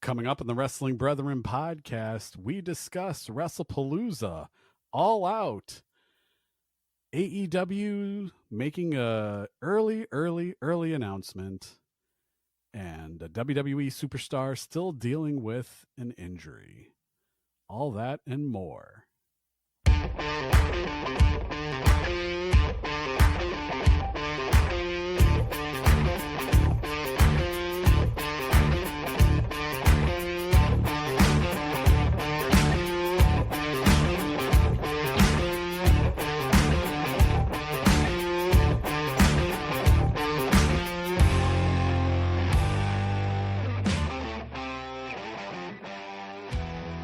Coming up on the Wrestling Brethren podcast, we discuss WrestlePalooza, All Out, AEW making a early announcement, and a WWE superstar still dealing with an injury. All that and more.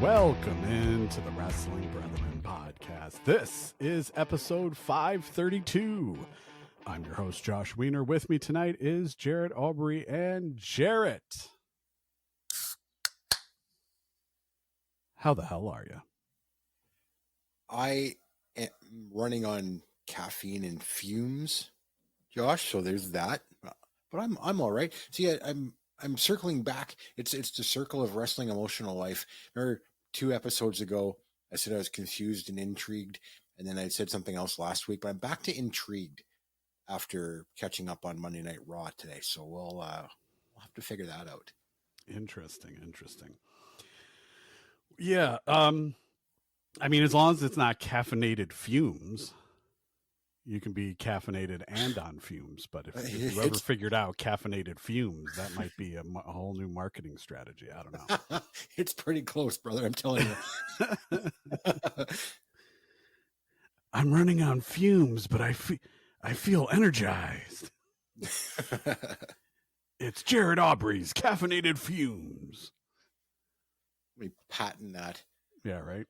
Welcome into the Wrestling Brethren podcast. This is episode 532. I'm your host, Josh Wiener. With me tonight is Jarret Aubrey and Jarret. How the hell are you? I am running on caffeine and fumes, Josh. So there's that. But I'm all right. See, I'm circling back. It's the circle of wrestling emotional life. Remember 2 episodes ago, I said I was confused and intrigued, and then I said something else last week. But I'm back to intrigued after catching up on Monday Night Raw today. So we'll have to figure that out. Interesting. Yeah. I mean, as long as it's not caffeinated fumes, you can be caffeinated and on fumes. But if you ever figured out caffeinated fumes, that might be a whole new marketing strategy. I don't know. It's pretty close, brother. I'm telling you. I'm running on fumes, but I feel energized. It's Jarret Aubrey's caffeinated fumes. We patent that. Yeah, right.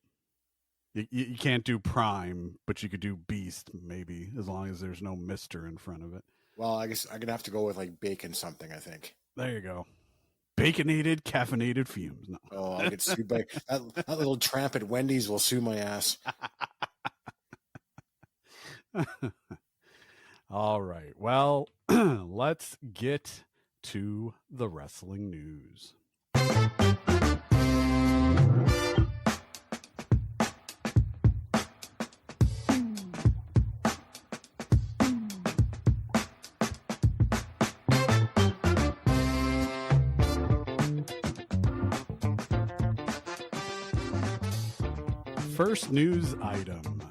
You can't do Prime, but you could do Beast, maybe, as long as there's no Mister in front of it. Well, I guess I'm going to have to go with like bacon something, I think. There you go. Baconated, caffeinated fumes. No. Oh, I'll get sued by that little tramp at Wendy's will sue my ass. All right. Well, let's get to the wrestling news. First news item.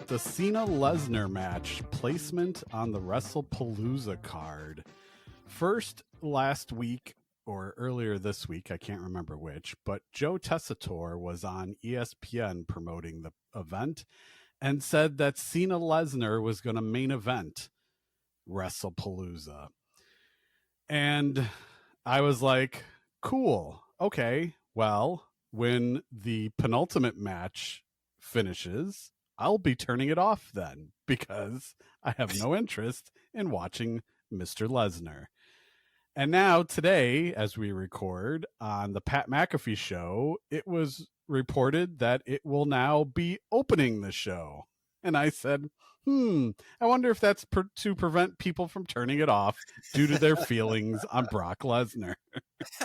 The Cena Lesnar match placement on the WrestlePalooza card. First last week or earlier this week, I can't remember which, but Joe Tessitore was on ESPN promoting the event and said that Cena Lesnar was going to main event WrestlePalooza. And I was like, cool. Okay. Well, when the penultimate match finishes, I'll be turning it off then because I have no interest in watching Mr. Lesnar. And now today, as we record on the Pat McAfee show, it was reported that it will now be opening the show. And I said, I wonder if that's to prevent people from turning it off due to their feelings on Brock Lesnar.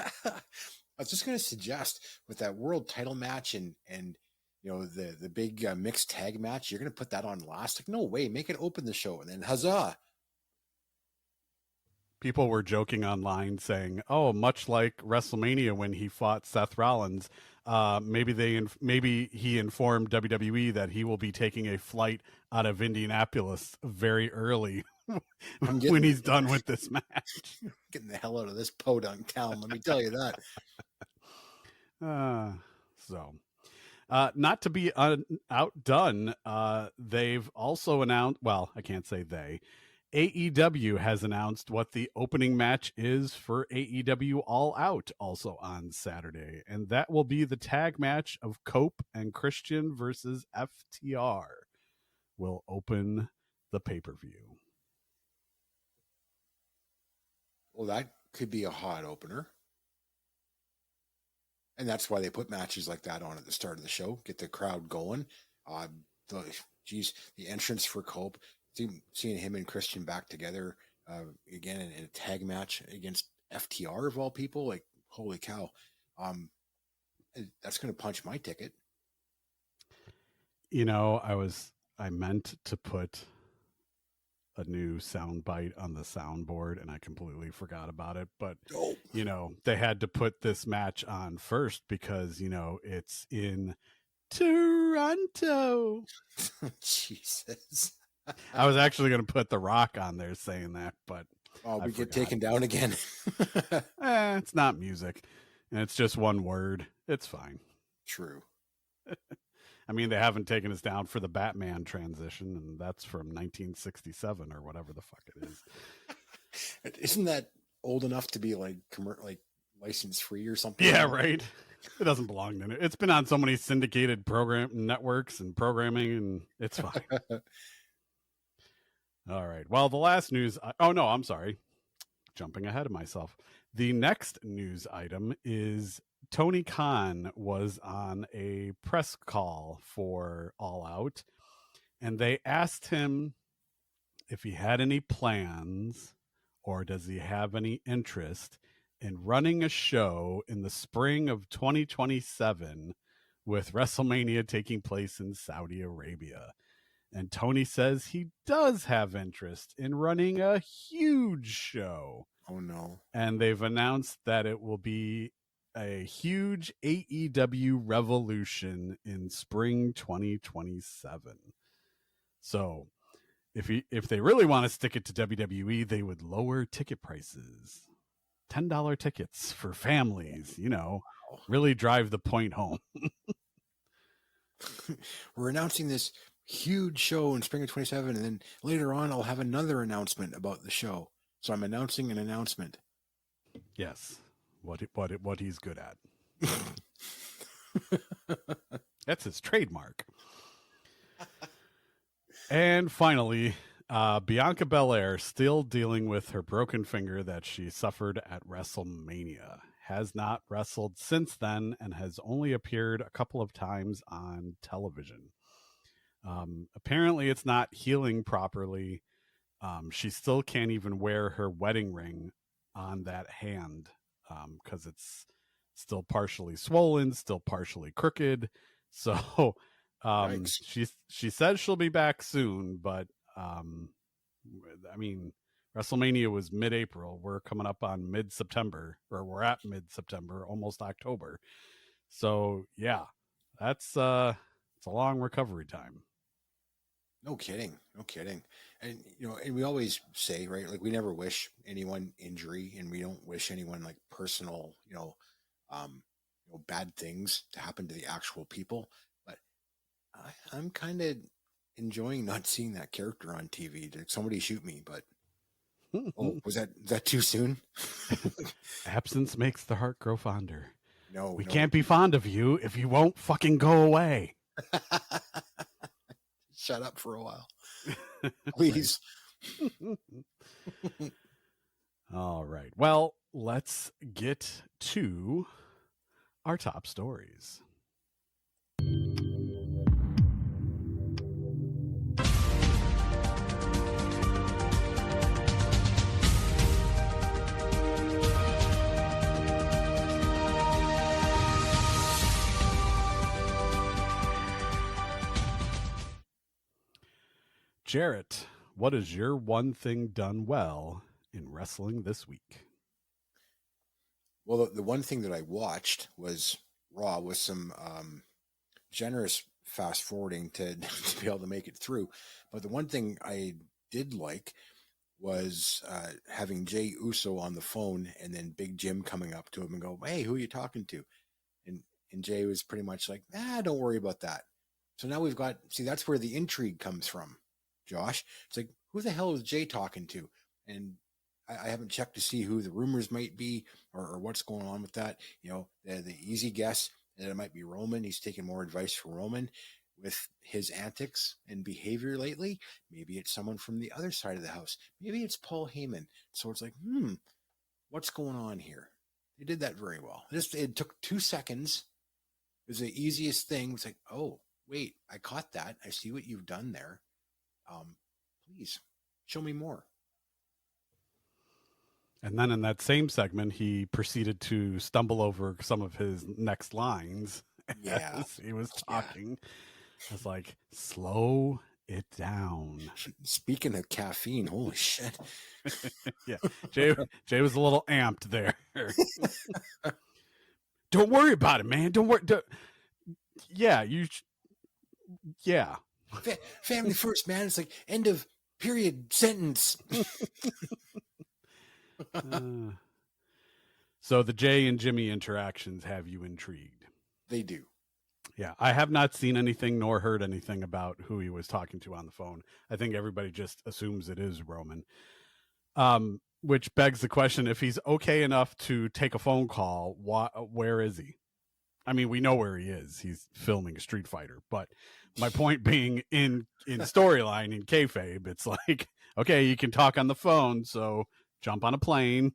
I was just going to suggest with that world title match and you know the big mixed tag match, you're going to put that on last. Like, no way, make it open the show and then huzzah. People were joking online saying, "Oh, much like WrestleMania when he fought Seth Rollins, maybe he informed WWE that he will be taking a flight out of Indianapolis very early when he's done with this match." Getting the hell out of this podunk town, let me tell you that. Not to be outdone, they've also announced, well, I can't say they, AEW has announced what the opening match is for AEW All Out also on Saturday. And that will be the tag match of Cope and Christian versus FTR will open the pay-per-view. Well, that could be a hot opener. And that's why they put matches like that on at the start of the show, get the crowd going. The entrance for Cope, seeing him and Christian back together again in a tag match against FTR of all people, like, holy cow. That's going to punch my ticket. You know, I meant to put a new sound bite on the soundboard and I completely forgot about it. But, Oh. you know, they had to put this match on first because, you know, it's in Toronto. Jesus. I was actually going to put The Rock on there saying that, but we get taken down again. It's not music and it's just one word. It's fine. True. I mean, they haven't taken us down for the Batman transition, and that's from 1967 or whatever the fuck it is. Isn't that old enough to be like license free or something? Yeah, right. It doesn't belong in it. It's been on so many syndicated program networks and programming, and it's fine. All right. Well, the last news. Oh no, I'm sorry. Jumping ahead of myself. The next news item is Tony Khan was on a press call for All Out, and they asked him if he had any plans or does he have any interest in running a show in the spring of 2027 with WrestleMania taking place in Saudi Arabia. And Tony says he does have interest in running a huge show. Oh, no. And they've announced that it will be a huge AEW Revolution in spring 2027. So if they really want to stick it to WWE, they would lower ticket prices. $10 tickets for families, you know, really drive the point home. We're announcing this huge show in spring of 27, and then later on I'll have another announcement about the show. So I'm announcing an announcement. Yes. What he's good at. That's his trademark. And finally, Bianca Belair, still dealing with her broken finger that she suffered at WrestleMania, has not wrestled since then and has only appeared a couple of times on television. Apparently, it's not healing properly. She still can't even wear her wedding ring on that hand because it's still partially swollen, still partially crooked. So she says she'll be back soon, but I mean, WrestleMania was mid-April. We're coming up on mid-September, or we're at mid-September, almost October. So yeah, it's a long recovery time. No kidding. And and we always say, right, like we never wish anyone injury, and we don't wish anyone like personal, bad things to happen to the actual people. But I'm kind of enjoying not seeing that character on TV. Did somebody shoot me? But was that too soon? Absence makes the heart grow fonder. No, we can't be fond of you if you won't fucking go away. Shut up for a while, please. All right. Well, let's get to our top stories. Jarret, what is your one thing done well in wrestling this week? Well, the one thing that I watched was Raw with some generous fast forwarding to be able to make it through. But the one thing I did like was having Jey Uso on the phone and then Big Jim coming up to him and go, "Hey, who are you talking to?" And Jey was pretty much like, "Don't worry about that." So now we've got, see, that's where the intrigue comes from, Josh. It's like, who the hell is Jey talking to? And I haven't checked to see who the rumors might be or what's going on with that. The easy guess that it might be Roman. He's taking more advice from Roman with his antics and behavior lately. Maybe it's someone from the other side of the house. Maybe it's Paul Heyman. So it's like, what's going on here? They did that very well. It took 2 seconds. It was the easiest thing. It's like, oh, wait, I caught that. I see what you've done there. Please show me more. And then in that same segment, he proceeded to stumble over some of his next lines Yeah. as he was talking. I was like, slow it down. Speaking of caffeine, holy shit. Yeah. Jey was a little amped there. Don't worry about it, man. Don't worry. Yeah, yeah. Family first, man. It's like end of period sentence. So the Jey and Jimmy interactions have you intrigued? They do. Yeah, I have not seen anything nor heard anything about who he was talking to on the phone. I think everybody just assumes it is Roman. Which begs the question, if he's okay enough to take a phone call, where is he? I mean, we know where he is. He's filming Street Fighter. But my point being, in storyline, in kayfabe, it's like, okay, you can talk on the phone, so jump on a plane.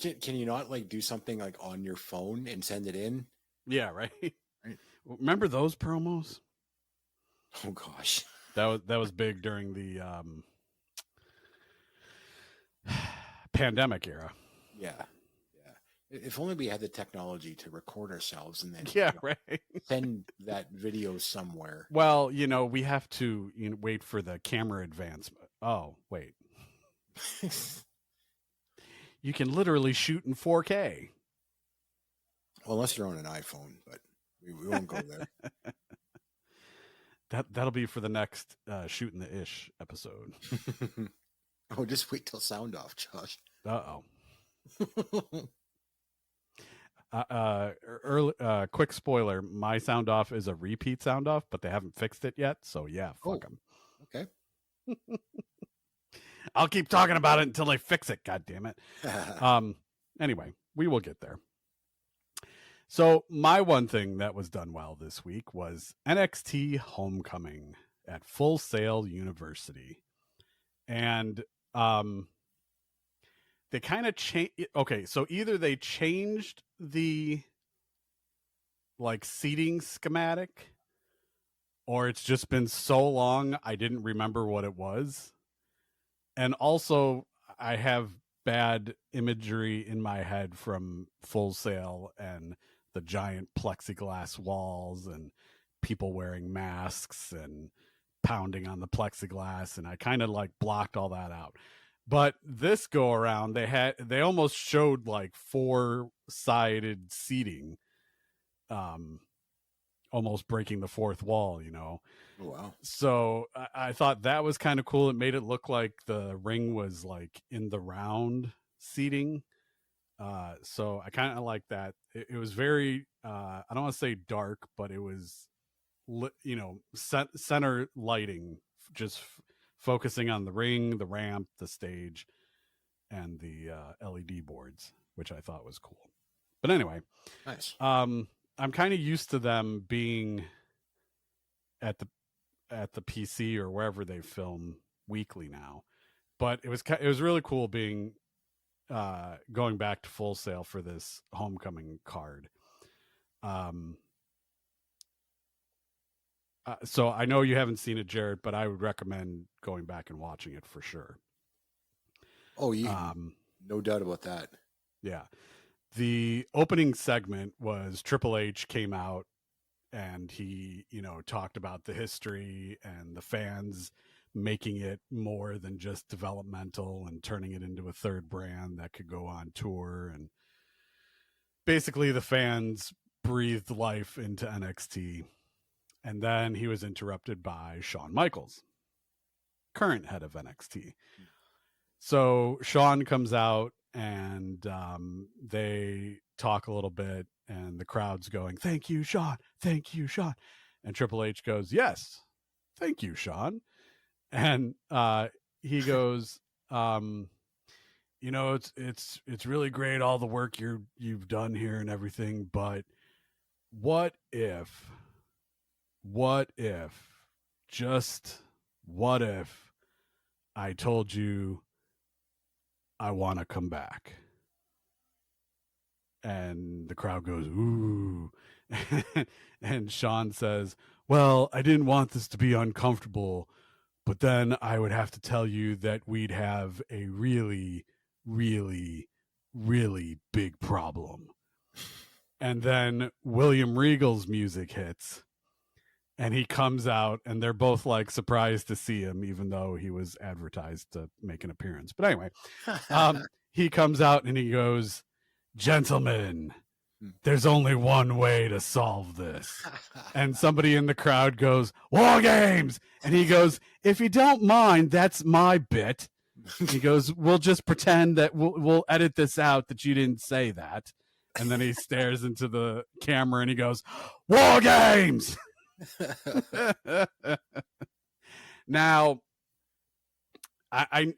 Can you not like do something like on your phone and send it in? Yeah, right. Remember those promos? Oh gosh, that was big during the pandemic era. Yeah. If only we had the technology to record ourselves and then right, send that video somewhere. Well, we have to wait for the camera advancement. Oh, wait. You can literally shoot in 4K. Well, unless you're on an iPhone, but we won't go there. That'll be for the next Shooting the Ish episode. Oh, just wait till sound off, Josh. Quick spoiler, my sound off is a repeat sound off, but they haven't fixed it yet, so yeah, fuck them. Okay. I'll keep talking about it until they fix it, god damn it. Anyway, we will get there. So my one thing that was done well this week was NXT Homecoming at Full Sail University. And they kind of changed. Okay, so either they changed the like seating schematic, or it's just been so long I didn't remember what it was. And also I have bad imagery in my head from Full Sail and the giant plexiglass walls and people wearing masks and pounding on the plexiglass, and I kind of like blocked all that out. But this go around, they almost showed like 4-sided seating, almost breaking the fourth wall, Oh, wow. So I thought that was kind of cool. It made it look like the ring was like in the round seating. So I kind of like that. It was very, I don't want to say dark, but it was, center lighting, just focusing on the ring, the ramp, the stage, and the LED boards, which I thought was cool. But anyway, nice. I'm kind of used to them being at the PC or wherever they film weekly now, but it was really cool being going back to Full Sail for this Homecoming card. So I know you haven't seen it, Jarret, but I would recommend going back and watching it for sure. Oh, yeah. No doubt about that. Yeah. The opening segment was Triple H came out and he, talked about the history and the fans making it more than just developmental and turning it into a third brand that could go on tour. And basically the fans breathed life into NXT. And then he was interrupted by Shawn Michaels, current head of NXT. So Shawn comes out and they talk a little bit and the crowd's going, "Thank you, Shawn. Thank you, Shawn." And Triple H goes, "Yes, thank you, Shawn." And he goes, it's really great, all the work you've done here and everything, but what if, just what if I told you I want to come back? And the crowd goes, "Ooh." And Shawn says, "Well, I didn't want this to be uncomfortable, but then I would have to tell you that we'd have a really, really, really big problem. And then William Regal's music hits and he comes out and they're both like surprised to see him, even though he was advertised to make an appearance. But anyway, he comes out and he goes, "Gentlemen, there's only one way to solve this." And somebody in the crowd goes, "War Games!" And he goes, "If you don't mind, that's my bit." He goes, "We'll just pretend that we'll edit this out that you didn't say that." And then he stares into the camera and he goes, "War Games!" Now, I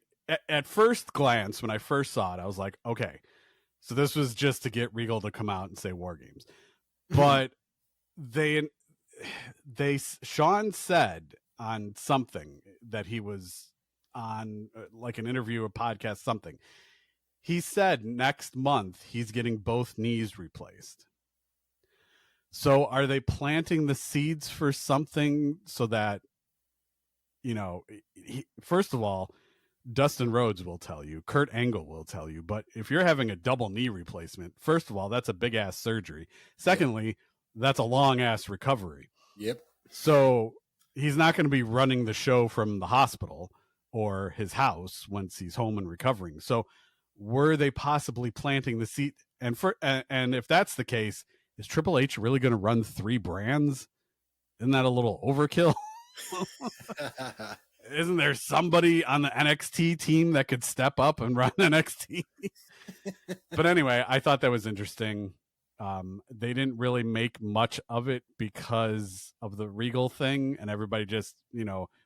at first glance, when I first saw it, I was like, okay, so this was just to get Regal to come out and say War Games. But Sean said on something that he was on, like an interview, a podcast, something. He said next month he's getting both knees replaced. So are they planting the seeds for something so that, first of all, Dustin Rhodes will tell you, Kurt Angle will tell you, but if you're having a double knee replacement, first of all, that's a big ass surgery. Secondly, that's a long ass recovery. Yep. So he's not going to be running the show from the hospital or his house once he's home and recovering. So were they possibly planting the seed? And if that's the case, is Triple H really going to run 3 brands? Isn't that a little overkill? Isn't there somebody on the NXT team that could step up and run NXT? But anyway, I thought that was interesting. They didn't really make much of it because of the Regal thing, and everybody just,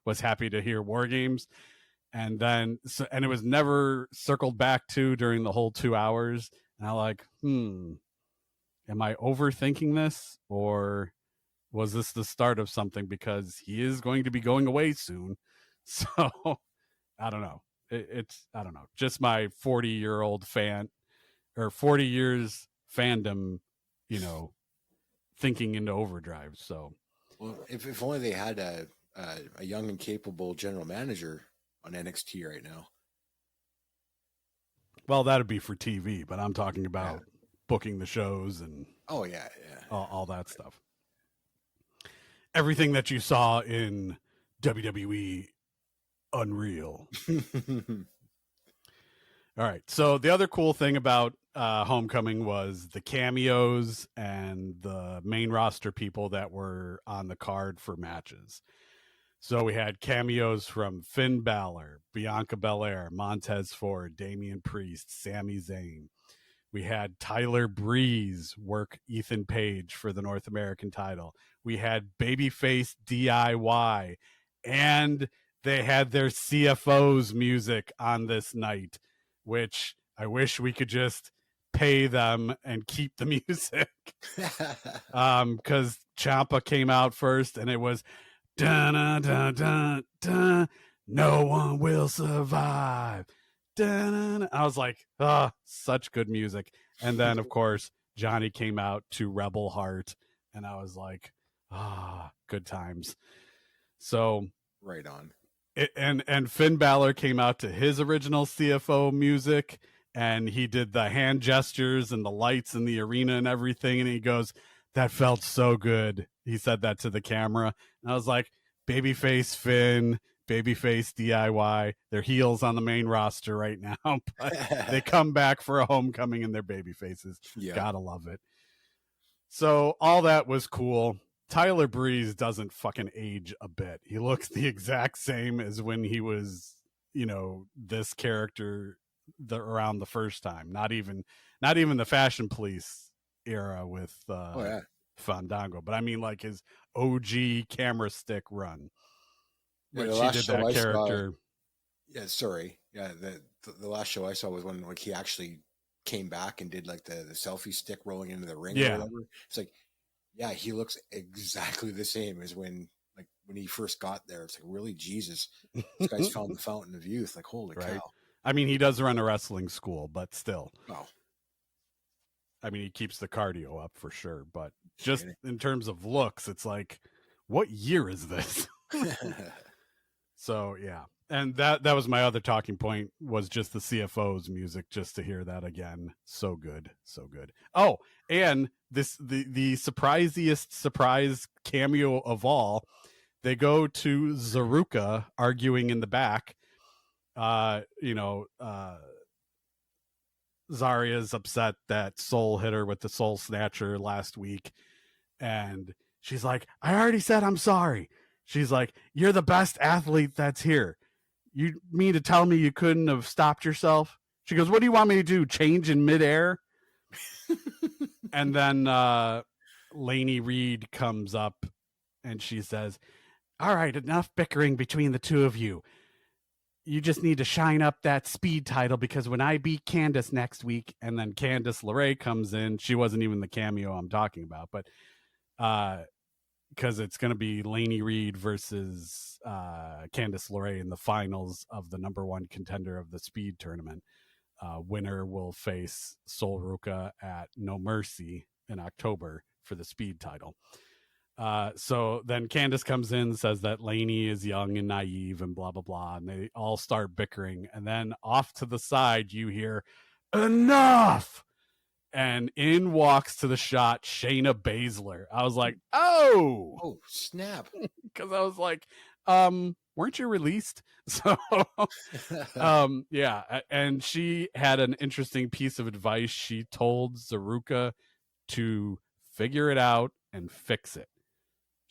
was happy to hear War Games. And then, and it was never circled back to during the whole 2 hours. And I'm like, am I overthinking this, or was this the start of something? Because he is going to be going away soon. So I don't know. I don't know. Just my 40-year-old fan, or 40 years fandom, thinking into overdrive. So, well, if only they had a young and capable general manager on NXT right now. Well, that'd be for TV, but I'm talking about booking the shows and all that stuff. Everything that you saw in WWE, unreal. All right. So the other cool thing about Homecoming was the cameos and the main roster people that were on the card for matches. So we had cameos from Finn Balor, Bianca Belair, Montez Ford, Damian Priest, Sami Zayn. We had Tyler Breeze work Ethan Page for the North American title. We had Babyface DIY, and they had their CFO's music on this night, which I wish we could just pay them and keep the music. Because Ciampa came out first, and it was dun dun dun dun dun. No one will survive. Dun, dun. I was like, such good music. And then, of course, Johnny came out to Rebel Heart, and I was like, good times. So right on. And Finn Balor came out to his original CFO music, and he did the hand gestures and the lights in the arena and everything. And he goes, "That felt so good." He said that to the camera. And I was like, babyface Finn, babyface DIY. They're heels on the main roster right now, but they come back for a Homecoming and they're babyfaces. Yeah. Gotta love it. So all that was cool. Tyler Breeze doesn't fucking age a bit. He looks the exact same as when he was, this character around the first time. Not even the Fashion Police era with Fandango, but I mean like his OG camera stick run. Yeah, the last show I saw, the last show I saw was when like he actually came back and did like the selfie stick rolling into the ring or whatever. It's like, yeah, he looks exactly the same as when he first got there. It's like, really, Jesus, this guy's found the fountain of youth. Like, holy cow. I mean, he does run a wrestling school, but still. Oh. I mean, he keeps the cardio up for sure, but just in terms of looks, it's like, what year is this? So, yeah. And that was my other talking point, was just the CFO's music, just to hear that again. So good. So good. Oh, and the surprisiest surprise cameo of all, they go to Zaruka arguing in the back. Zarya's upset that Soul hit her with the Soul Snatcher last week. And she's like, I already said I'm sorry. She's like, you're the best athlete that's here. You mean to tell me you couldn't have stopped yourself? She goes, what do you want me to do? Change in midair? And then Lainey Reed comes up and she says, all right, enough bickering between the two of you. You just need to shine up that speed title, because when I beat Candice next week, and then Candice LeRae comes in, she wasn't even the cameo I'm talking about, but because it's going to be Lainey Reed versus Candice LeRae in the finals of the number one contender of the speed tournament. Winner will face Sol Ruka at No Mercy in October for the speed title. So then Candice comes in, says that Lainey is young and naive and blah, blah, blah. And they all start bickering. And then off to the side, you hear, enough. And in walks to the shot Shayna Baszler. I was like, oh snap. Because I was like, weren't you released? So yeah. And she had an interesting piece of advice. She told Zaruka to figure it out and fix it.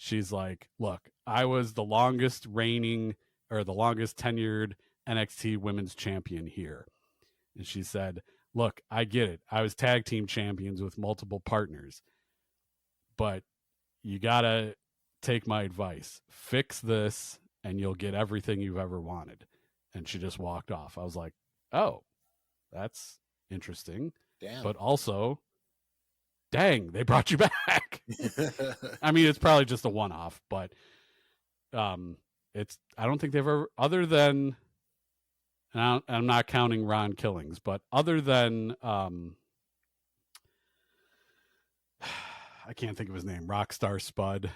She's like, look, I was the longest reigning, or the longest tenured NXT women's champion here. And she said, look, I get it. I was tag team champions with multiple partners, but you got to take my advice. Fix this and you'll get everything you've ever wanted. And she just walked off. I was like, oh, that's interesting. Damn. But also, dang, they brought you back. I mean, it's probably just a one-off, but I don't think they've ever, other than, and I'm not counting Ron Killings, but other than, I can't think of his name, Rockstar Spud,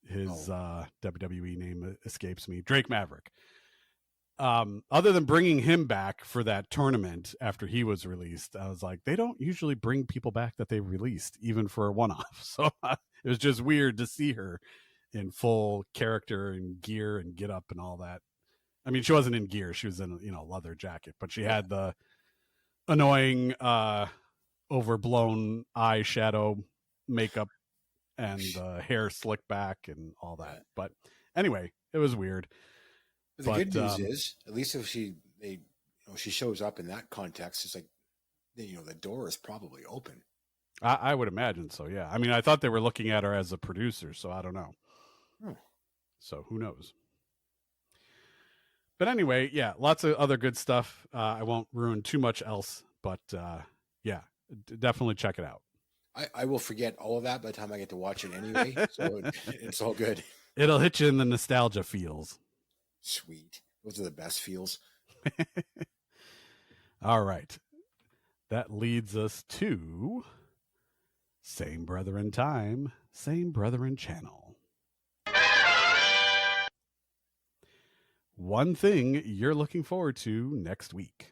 his WWE name escapes me, Drake Maverick. Other than bringing him back for that tournament after he was released, I was like, they don't usually bring people back that they've released, even for a one-off. So it was just weird to see her in full character and gear and get up and all that. I mean, she wasn't in gear. She was in, leather jacket, but she had the annoying, overblown eyeshadow makeup and the hair slicked back and all that. But anyway, it was weird. But the good news is, at least if she shows up in that context, it's like, the door is probably open. I would imagine so. Yeah. I mean, I thought they were looking at her as a producer, so I don't know. So who knows? But anyway, yeah, lots of other good stuff. I won't ruin too much else, but yeah, definitely check it out. I will forget all of that by the time I get to watch it anyway, so it's all good. It'll hit you in the nostalgia feels. Sweet. Those are the best feels. All right. That leads us to Same Brethren Time, Same Brethren Channel. One thing you're looking forward to next week.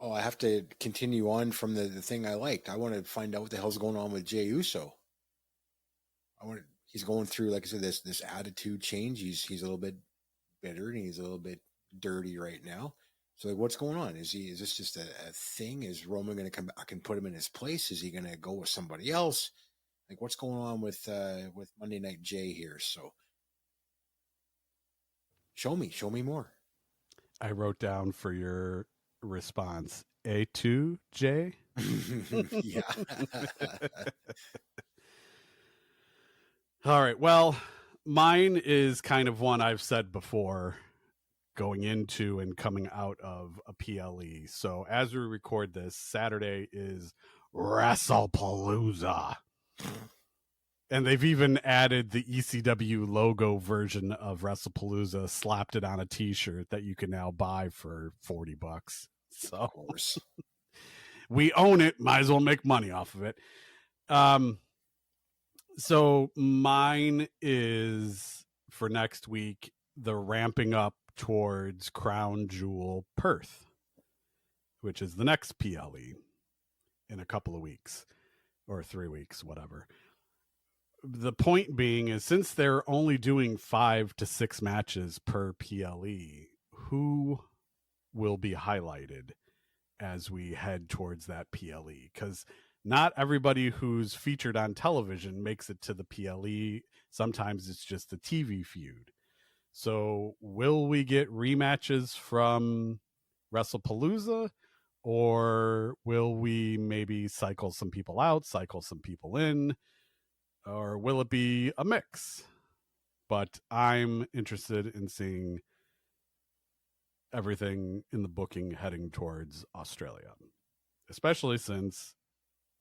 Oh, I have to continue on from the thing I liked. I want to find out what the hell's going on with Jey Uso. He's going through, like I said, this attitude change. He's a little bit bitter and he's a little bit dirty right now. So like, what's going on? Is this just a thing? Is Roman going to come back and put him in his place? Is he going to go with somebody else? Like, what's going on with Monday Night Jay here? So show me more. I wrote down for your response, A2 Jay. Yeah. All right. Well, mine is kind of one I've said before, going into and coming out of a PLE. So as we record this, Saturday is WrestlePalooza. And they've even added the ECW logo version of WrestlePalooza, slapped it on a t-shirt that you can now buy for $40. So of course. We own it. Might as well make money off of it. So mine is for next week the ramping up towards Crown Jewel Perth, which is the next PLE in a couple of weeks or 3 weeks, whatever. The point being is, since they're only doing 5 to 6 matches per PLE, who will be highlighted as we head towards that PLE? Because not everybody who's featured on television makes it to the PLE. Sometimes it's just a TV feud. So will we get rematches from WrestlePalooza, or will we maybe cycle some people out, cycle some people in, or will it be a mix? But I'm interested in seeing everything in the booking heading towards Australia, especially since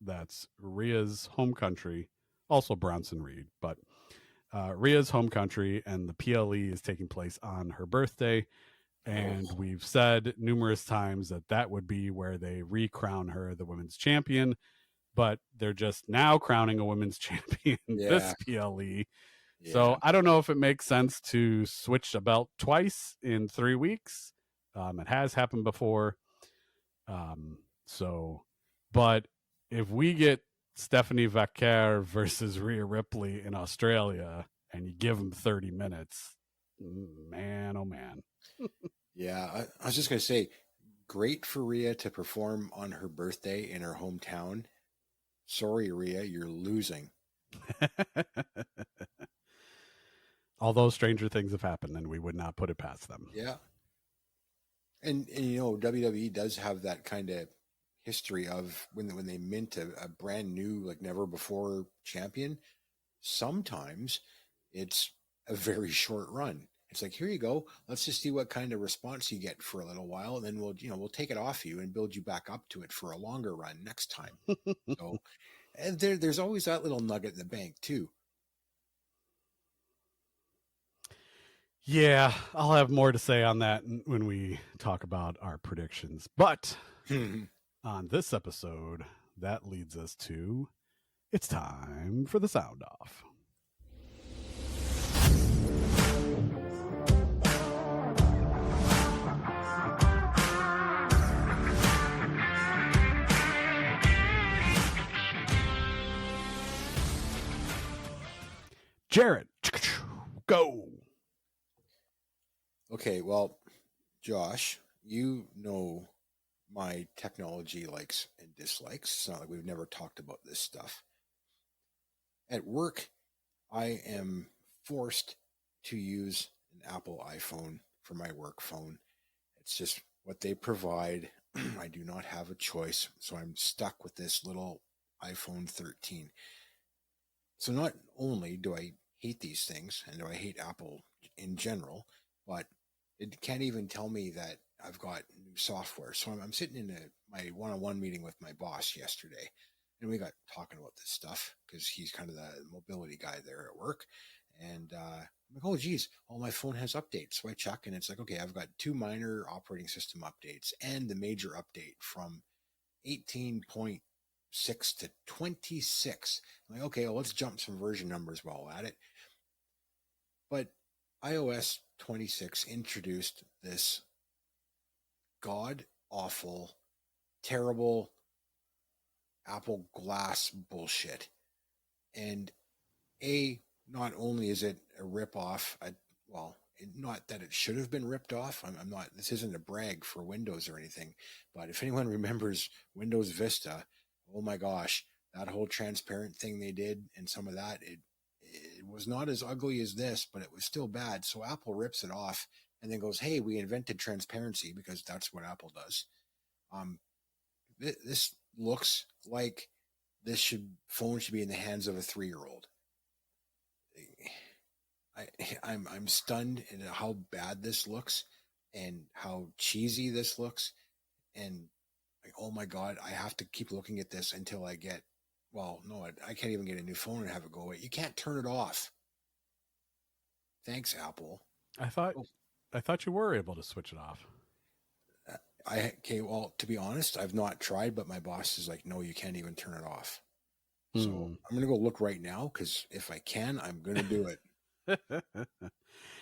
that's Rhea's home country, also Bronson Reed, but Rhea's home country, and the PLE is taking place on her birthday. And we've said numerous times that that would be where they recrown her the women's champion, but they're just now crowning a women's champion this PLE. Yeah. So I don't know if it makes sense to switch a belt twice in 3 weeks. It has happened before. But if we get Stephanie Vaquer versus Rhea Ripley in Australia and you give them 30 minutes, man, oh man. Yeah, I was just going to say, great for Rhea to perform on her birthday in her hometown. Sorry, Rhea, you're losing. Although stranger things have happened, and we would not put it past them. Yeah. And you know, WWE does have that kind of history of when they mint a brand new, like never before champion, sometimes it's a very short run. It's like, here you go. Let's just see what kind of response you get for a little while, and then we'll take it off you and build you back up to it for a longer run next time. So, and there's always that little nugget in the bank too. Yeah, I'll have more to say on that when we talk about our predictions. But on this episode, that leads us to, it's time for the sound off. Jarret, go. Okay, well, Josh, you know my technology likes and dislikes. It's not like we've never talked about this stuff. At work, I am forced to use an Apple iPhone for my work phone. It's just what they provide. I do not have a choice, so I'm stuck with this little iPhone 13. So not only do I hate these things, and do I hate Apple in general, but it can't even tell me that I've got new software. So I'm sitting in my one-on-one meeting with my boss yesterday, and we got talking about this stuff because he's kind of the mobility guy there at work. And I'm like, oh, geez, my phone has updates. So I check, and it's like, okay, I've got 2 minor operating system updates and the major update from 18.6 to 26. I'm like, okay, well, let's jump some version numbers while at it. But iOS 26 introduced this god-awful, terrible Apple Glass bullshit. And not only is it a ripoff, not that it should have been ripped off. I'm not, this isn't a brag for Windows or anything, but if anyone remembers Windows Vista, oh my gosh, that whole transparent thing they did and some of that, it was not as ugly as this, but it was still bad. So Apple rips it off and then goes, hey, we invented transparency, because that's what Apple does. This looks like phone should be in the hands of a 3-year-old. I'm stunned at how bad this looks and how cheesy this looks. And like, oh my God, I have to keep looking at this until I get, I can't even get a new phone and have it go away. You can't turn it off. Thanks, Apple. I thought you were able to switch it off. To be honest, I've not tried, but my boss is like, no, you can't even turn it off. So I'm going to go look right now, because if I can, I'm going to do it.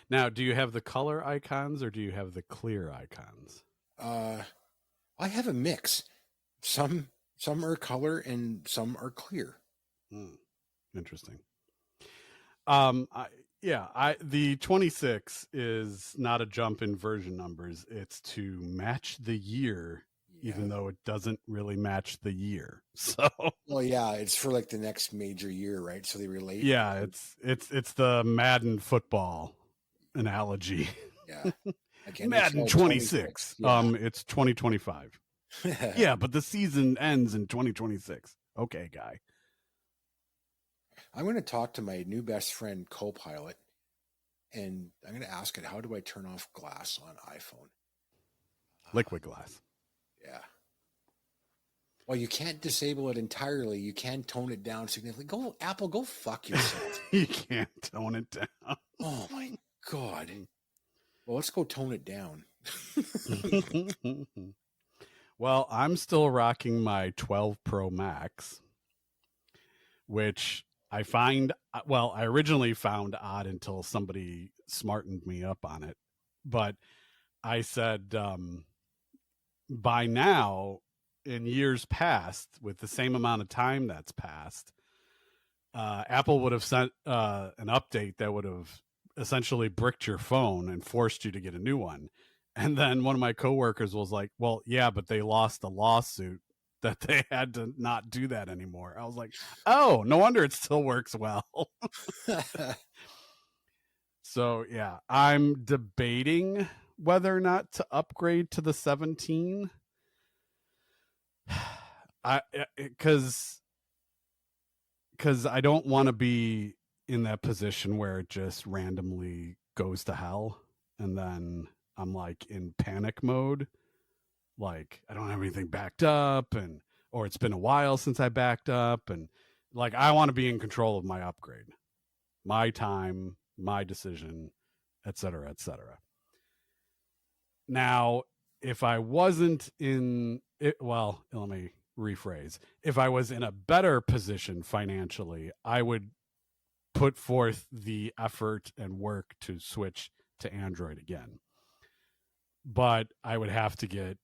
Now, do you have the color icons or do you have the clear icons? I have a mix. Some are color and some are clear. Interesting. The 26 is not a jump in version numbers. It's to match the year, even though it doesn't really match the year. So, well, yeah, it's for like the next major year, right? So they relate. Yeah, it's the Madden football analogy. Yeah, like Madden 26. Yeah. It's 2025. Yeah, but the season ends in 2026. Okay, guy. I'm going to talk to my new best friend, Copilot, and I'm going to ask it, how do I turn off glass on iPhone? Liquid glass. Yeah. Well, you can't disable it entirely. You can tone it down significantly. Go, Apple, go fuck yourself. You can't tone it down. Oh, my God. Well, let's go tone it down. Well, I'm still rocking my 12 Pro Max, which I originally found odd until somebody smartened me up on it. But I said, by now, in years past, with the same amount of time that's passed, Apple would have sent an update that would have essentially bricked your phone and forced you to get a new one. And then one of my coworkers was like, well, yeah, but they lost a lawsuit that they had to not do that anymore. I was like, oh, no wonder it still works well. So, yeah, I'm debating whether or not to upgrade to the 17. Because I don't want to be in that position where it just randomly goes to hell. And then I'm like in panic mode. Like I don't have anything backed up or it's been a while since I backed up. And like, I want to be in control of my upgrade, my time, my decision, et cetera, et cetera. Now, if I wasn't in it, well, let me rephrase. If I was in a better position financially, I would put forth the effort and work to switch to Android again. But I would have to get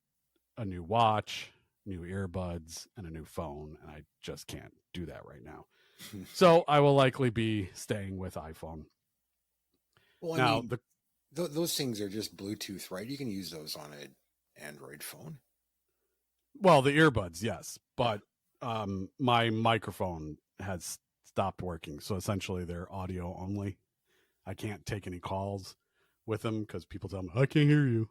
a new watch, new earbuds, and a new phone, and I just can't do that right now. So I will likely be staying with iPhone. Well, I mean, those things are just Bluetooth, right? You can use those on an Android phone. Well, the earbuds, yes, but my microphone has stopped working, so essentially they're audio only. I can't take any calls with them because people tell me, I can't hear you.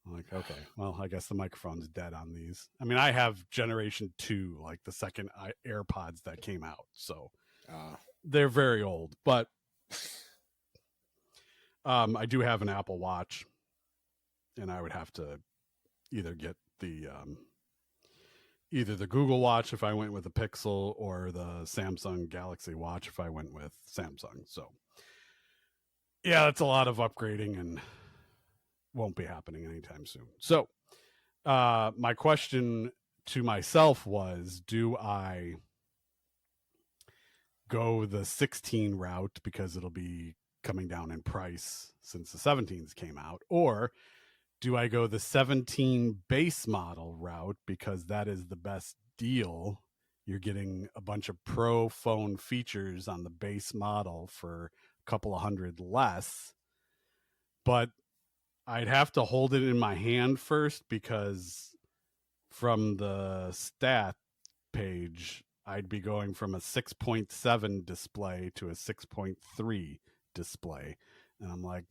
I'm like, okay, well, I guess the microphone's dead on these. I mean, I have generation 2, like the second AirPods that came out, so they're very old, but I do have an Apple Watch, and I would have to either get either the Google Watch if I went with a Pixel or the Samsung Galaxy Watch if I went with Samsung. So yeah, that's a lot of upgrading and won't be happening anytime soon. So my question to myself was, do I go the 16 route because it'll be coming down in price since the 17s came out, or do I go the 17 base model route because that is the best deal? You're getting a bunch of pro phone features on the base model for a couple of $100 less, but I'd have to hold it in my hand first because from the stat page, I'd be going from a 6.7 display to a 6.3 display. And I'm like,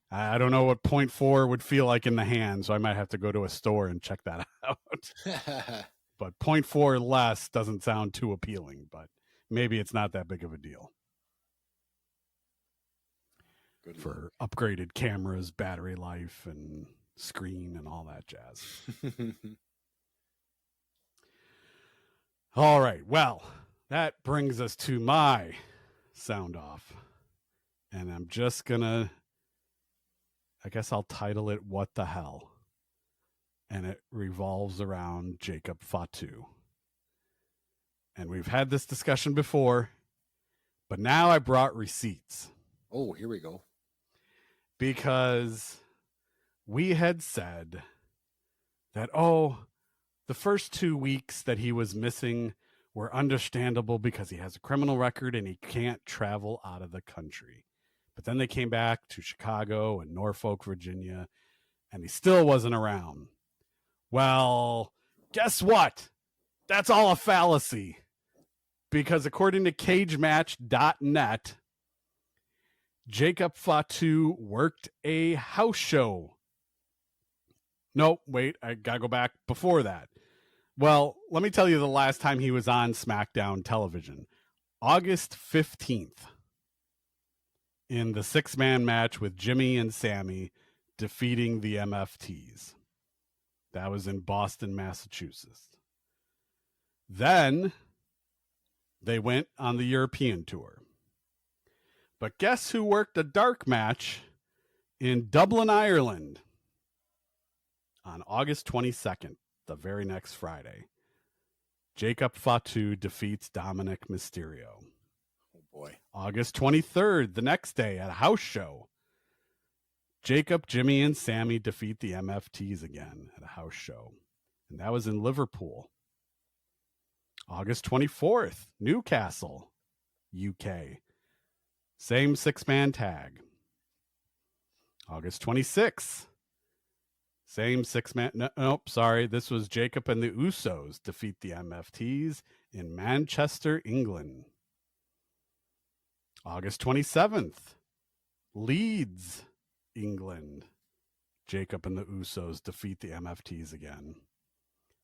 I don't know what 0.4 would feel like in the hand, so I might have to go to a store and check that out. But 0.4 less doesn't sound too appealing, but maybe it's not that big of a deal. Good for upgraded cameras, battery life, and screen, and all that jazz. All right, well, that brings us to my sound off. And I'm just gonna, I guess I'll title it What the Hell. And it revolves around Jacob Fatu. And we've had this discussion before. But now I brought receipts. Oh, here we go. Because we had said that, the first 2 weeks that he was missing were understandable because he has a criminal record and he can't travel out of the country. But then they came back to Chicago and Norfolk, Virginia, and he still wasn't around. Well, guess what? That's all a fallacy. Because according to cagematch.net, Jacob Fatu worked a house show. No, wait, I gotta go back before that. Well, let me tell you the last time he was on SmackDown television. August 15th. In the 6-man match with Jimmy and Sammy defeating the MFTs. That was in Boston, Massachusetts. Then they went on the European tour. But guess who worked a dark match in Dublin, Ireland on August 22nd, the very next Friday? Jacob Fatu defeats Dominic Mysterio. Oh, boy. August 23rd, the next day at a house show. Jacob, Jimmy, and Sammy defeat the MFTs again at a house show. And that was in Liverpool. August 24th, Newcastle, UK. Same 6-man tag. August 26th. Same 6-man. Nope, sorry. This was Jacob and the Usos defeat the MFTs in Manchester, England. August 27th. Leeds, England. Jacob and the Usos defeat the MFTs again.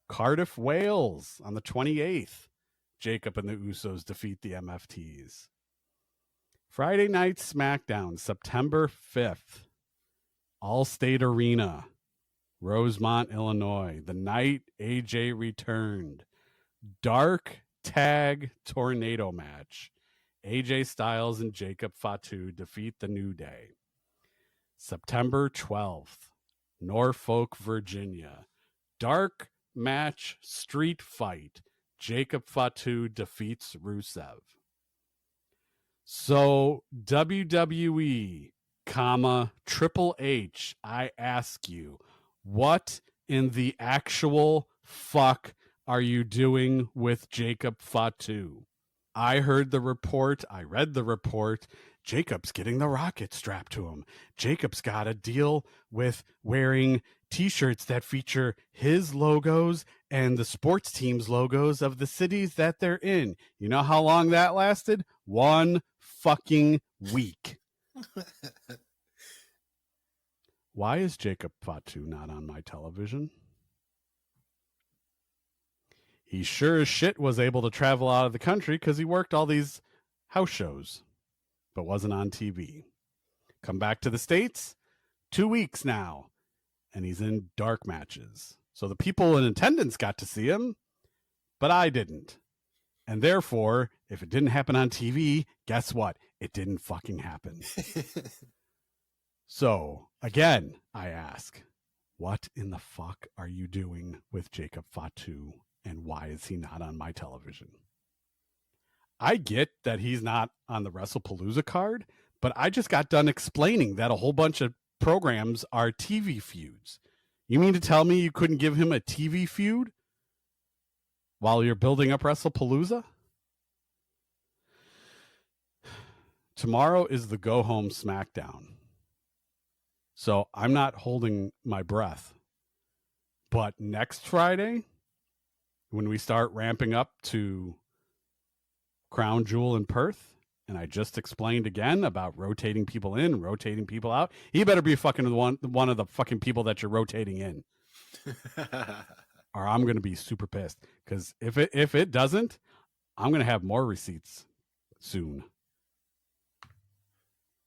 Cardiff, Wales on the 28th. Jacob and the Usos defeat the MFTs. Friday Night SmackDown, September 5th. Allstate Arena, Rosemont, Illinois. The night AJ returned. Dark Tag Tornado match. AJ Styles and Jacob Fatu defeat the New Day. September 12th, Norfolk, Virginia. Dark match street fight. Jacob Fatu defeats Rusev. So WWE, Triple H, I ask you, what in the actual fuck are you doing with Jacob Fatu? I heard the report. I read the report. Jacob's getting the rocket strapped to him. Jacob's got a deal with wearing T-shirts that feature his logos and the sports teams' logos of the cities that they're in. You know how long that lasted? 1 fucking week. Why is Jacob Fatu not on my television? He sure as shit was able to travel out of the country because he worked all these house shows, but wasn't on TV. Come back to the States, 2 weeks now, and he's in dark matches. So the people in attendance got to see him, but I didn't. And therefore, if it didn't happen on TV, guess what? It didn't fucking happen. So, again, I ask, what in the fuck are you doing with Jacob Fatu, and why is he not on my television? I get that he's not on the WrestlePalooza card, but I just got done explaining that a whole bunch of programs are TV feuds. You mean to tell me you couldn't give him a TV feud while you're building up WrestlePalooza? Tomorrow is the go home SmackDown. So I'm not holding my breath. But next Friday, when we start ramping up to Crown Jewel in Perth, and I just explained again about rotating people in, rotating people out, he better be fucking one of the fucking people that you're rotating in. Or I'm going to be super pissed. Because if it doesn't, I'm going to have more receipts soon.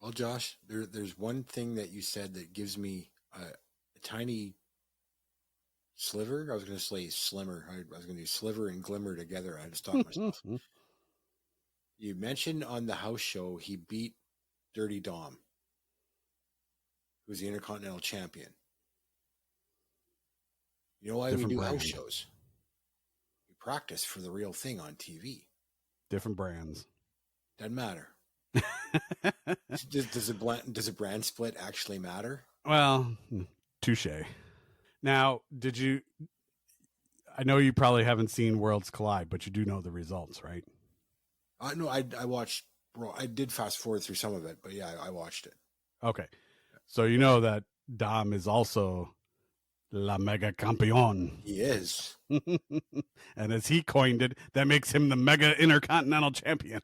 Well, Josh, there's one thing that you said that gives me a tiny sliver. I was going to say slimmer. I was going to do sliver and glimmer together. I had to stop myself. You mentioned on the house show he beat Dirty Dom, who's the Intercontinental Champion. You know why we do house shows? We practice for the real thing on TV. Different brands. Doesn't matter. Does a brand split actually matter? Well, touche. Now, I know you probably haven't seen Worlds Collide, but you do know the results, right? No, I watched. I did fast forward through some of it, but yeah, I watched it. Okay, so you know that Dom is also La Mega Campeon. He is. And as he coined it, that makes him the Mega Intercontinental Champion.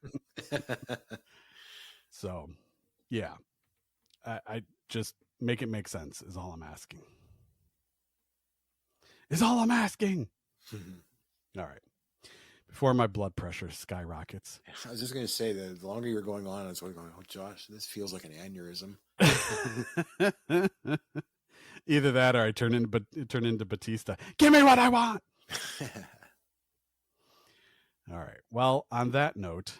So, yeah, I just make it make sense is all I'm asking. All right. Before my blood pressure skyrockets. I was just going to say that the longer you're going on, I was going, oh, Josh, this feels like an aneurysm. Either that or I turn into Batista. Give me what I want. All right. Well, on that note,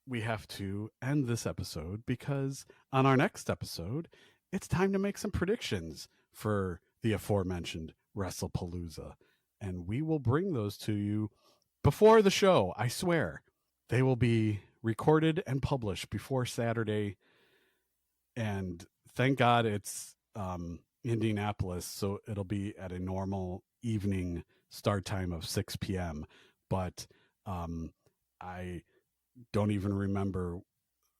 we have to end this episode because on our next episode, it's time to make some predictions for the aforementioned WrestlePalooza. And we will bring those to you before the show. I swear they will be recorded and published before Saturday. And thank God it's Indianapolis, so it'll be at a normal evening start time of 6 p.m. But I don't even remember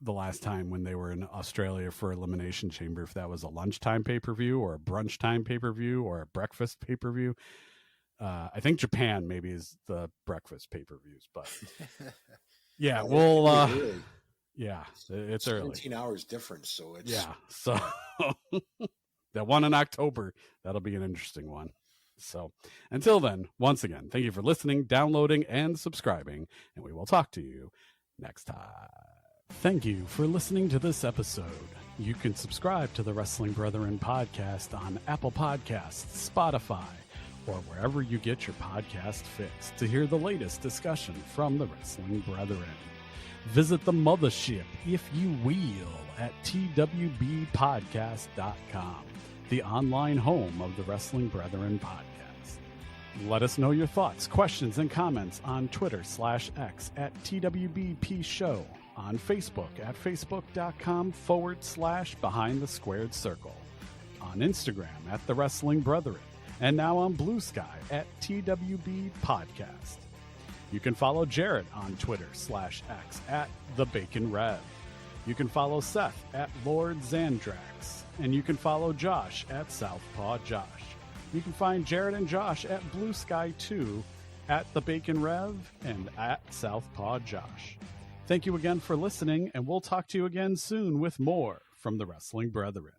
the last time when they were in Australia for Elimination Chamber, if that was a lunchtime pay-per-view or a brunch time pay-per-view or a breakfast pay-per-view. I think Japan maybe is the breakfast pay-per-views, but yeah, yeah, it's early. 17 hours difference, so it's so that one in October, that'll be an interesting one. So until then, once again, thank you for listening, downloading, and subscribing, and we will talk to you next time. Thank you for listening to this episode. You can subscribe to the Wrestling Brethren podcast on Apple Podcasts, Spotify, or wherever you get your podcast fix to hear the latest discussion from the Wrestling Brethren. Visit the mothership, if you will, at twbpodcast.com, the online home of the Wrestling Brethren podcast. Let us know your thoughts, questions, and comments on Twitter/X at TWBP Show, on Facebook at facebook.com/Behind the Squared Circle, on Instagram at The Wrestling Brethren, and now on Blue Sky at TWB Podcast. You can follow Jarret on Twitter/X at The Bacon Rev. You can follow Seth at Lord Zandrax, and you can follow Josh at Southpaw Josh. You can find Jarret and Josh at Blue Sky 2, at The Bacon Rev, and at Southpaw Josh. Thank you again for listening, and we'll talk to you again soon with more from the Wrestling Brethren.